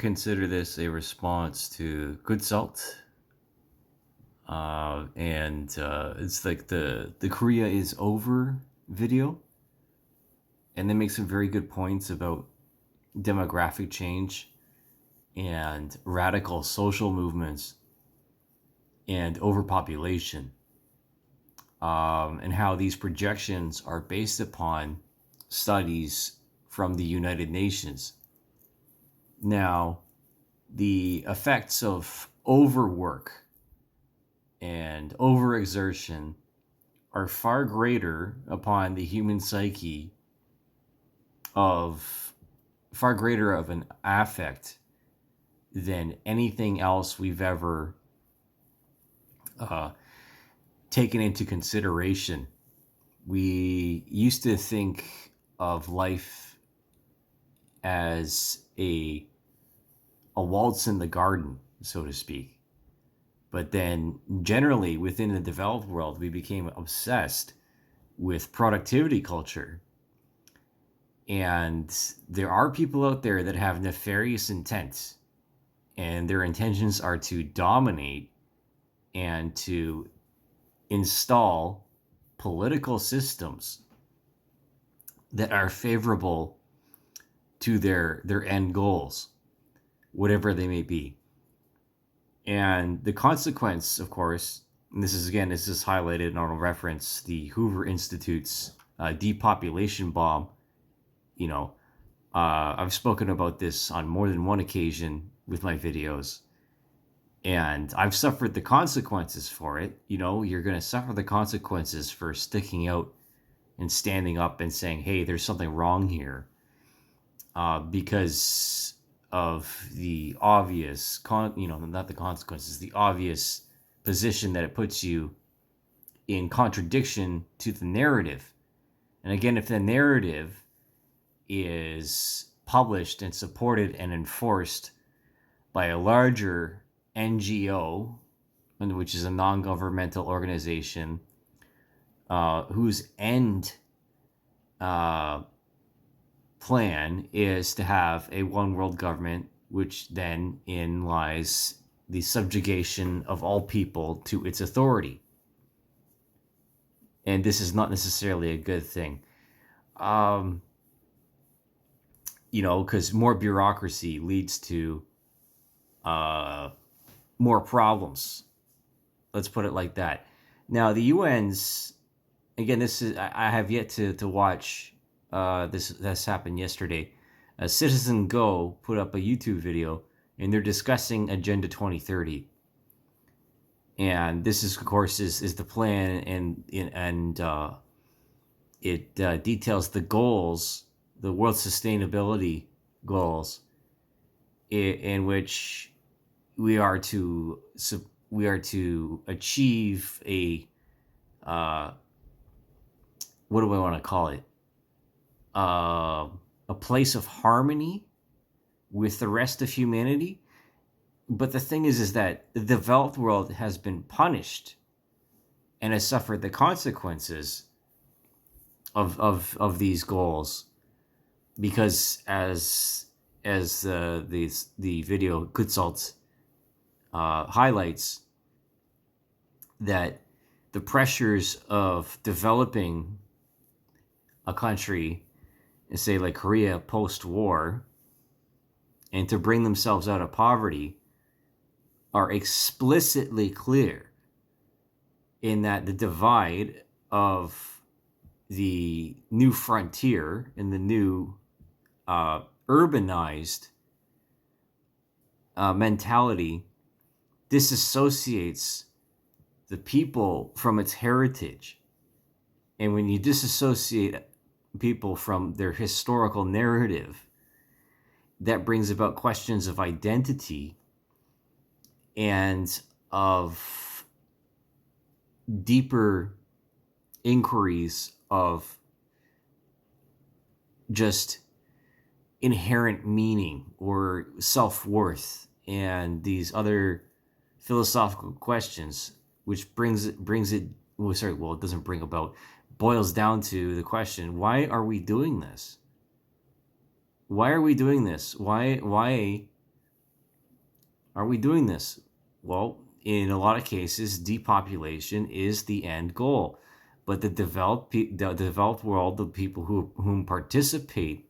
consider this a response to Good Salt. And it's like the Korea is over video, and they make some very good points about demographic change and radical social movements and overpopulation, and how these projections are based upon studies from the United Nations. Now, the effects of overwork and overexertion are far greater upon the human psyche, of far greater of an affect than anything else we've ever taken into consideration. We used to think of life as a waltz in the garden, so to speak. But then generally within the developed world, we became obsessed with productivity culture. And there are people out there that have nefarious intent, and their intentions are to dominate and to install political systems that are favorable to their end goals, whatever they may be. And the consequence, of course, and this is highlighted, and I'll reference the Hoover Institute's depopulation bomb. I've spoken about this on more than one occasion with my videos, and I've suffered the consequences for it. You're going to suffer the consequences for sticking out and standing up and saying, hey, there's something wrong here, because of the obvious, not the consequences, the obvious position that it puts you in contradiction to the narrative. And again, if the narrative is published and supported and enforced by a larger NGO, which is a non-governmental organization, whose end plan is to have a one world government, which then in lies the subjugation of all people to its authority. And this is not necessarily a good thing. Because more bureaucracy leads to more problems. Let's put it like that. Now, the UN's, again, I have yet to watch this happened yesterday. Citizen Go put up a YouTube video, and they're discussing Agenda 2030. And this is, of course, is the plan, and it details the goals, the world sustainability goals, in which we are to achieve a what do I want to call it? A place of harmony with the rest of humanity. But the thing is that the developed world has been punished and has suffered the consequences of these goals, because as the video Good Salt highlights, that the pressures of developing a country, say like Korea post-war, and to bring themselves out of poverty, are explicitly clear, in that the divide of the new frontier and the new urbanized mentality disassociates the people from its heritage. And when you disassociate people from their historical narrative, that brings about questions of identity and of deeper inquiries of just inherent meaning or self-worth and these other philosophical questions, which boils down to the question, why are we doing this? Why are we doing this? Why Are we doing this? Well, in a lot of cases, depopulation is the end goal. But the developed world, the people whom participate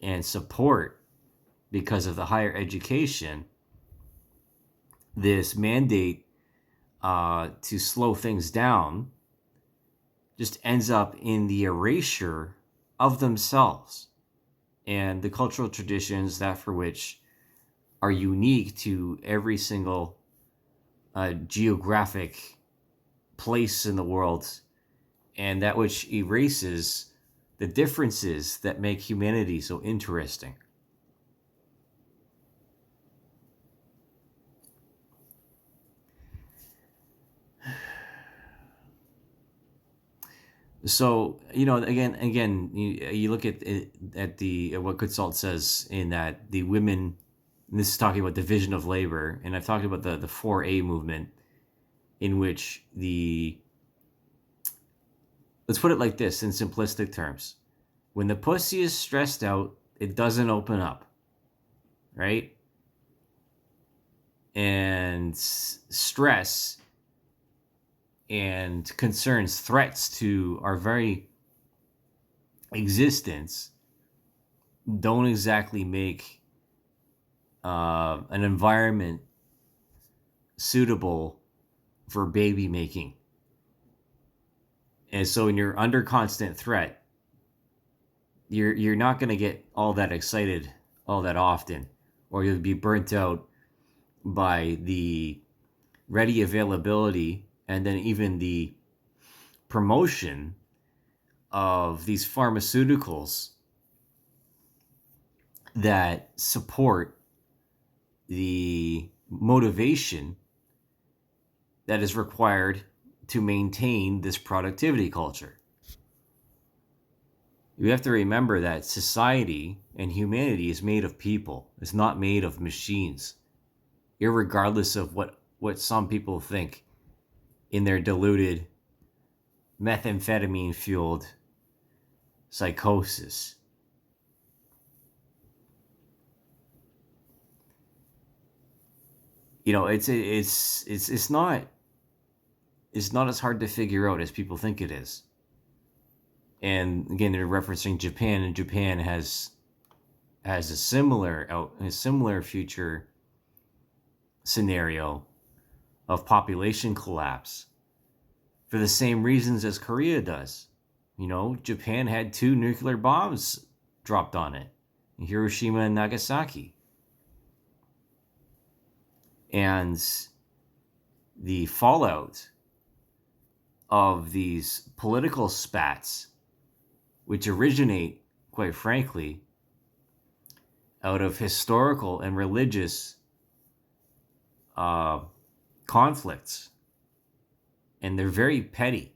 and support because of the higher education, this mandate to slow things down just ends up in the erasure of themselves and the cultural traditions that for which are unique to every single geographic place in the world, and that which erases the differences that make humanity so interesting. So again, you look at the at what Goodsalt says in that the women. And this is talking about division of labor, and I've talked about the 4A movement, in which the let's put it like this in simplistic terms: when the pussy is stressed out, it doesn't open up, right? And stress and concerns, threats to our very existence don't exactly make an environment suitable for baby making. And so when you're under constant threat, you're not going to get all that excited all that often, or you'll be burnt out by the ready availability and then even the promotion of these pharmaceuticals that support the motivation that is required to maintain this productivity culture. You have to remember that society and humanity is made of people. It's not made of machines, irregardless of what some people think in their deluded, methamphetamine fueled psychosis. It's not as hard to figure out as people think it is. And again, they're referencing Japan, and Japan has a similar future scenario of population collapse for the same reasons as Korea does. Japan had 2 nuclear bombs dropped on it, in Hiroshima and Nagasaki. And the fallout of these political spats, which originate, quite frankly, out of historical and religious conflicts, and they're very petty.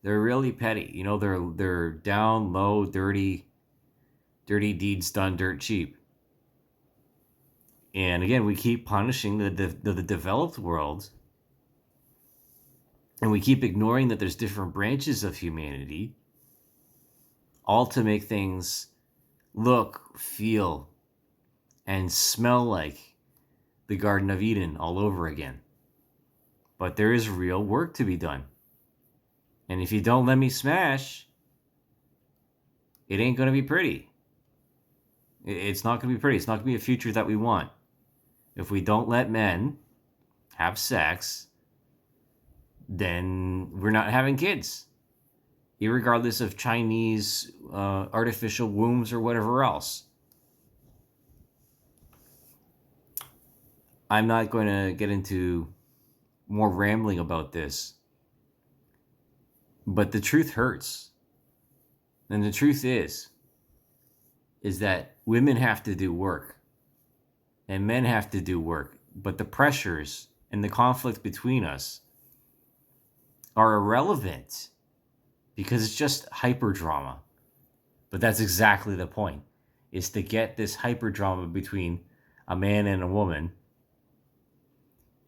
They're really petty. They're down low, dirty deeds done dirt cheap. And again, we keep punishing the developed world, and we keep ignoring that there's different branches of humanity, all to make things look, feel, and smell like the Garden of Eden all over again. But there is real work to be done. And if you don't let me smash, it ain't going to be pretty. It's not going to be pretty. It's not going to be a future that we want. If we don't let men have sex, then we're not having kids, irregardless of Chinese artificial wombs or whatever else. I'm not going to get into more rambling about this, but the truth hurts. And the truth is that women have to do work and men have to do work, but the pressures and the conflict between us are irrelevant because it's just hyper drama. But that's exactly the point, is to get this hyper drama between a man and a woman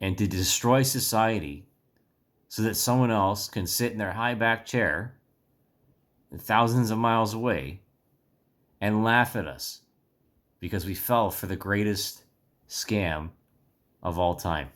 and to destroy society so that someone else can sit in their high back chair thousands of miles away and laugh at us because we fell for the greatest scam of all time.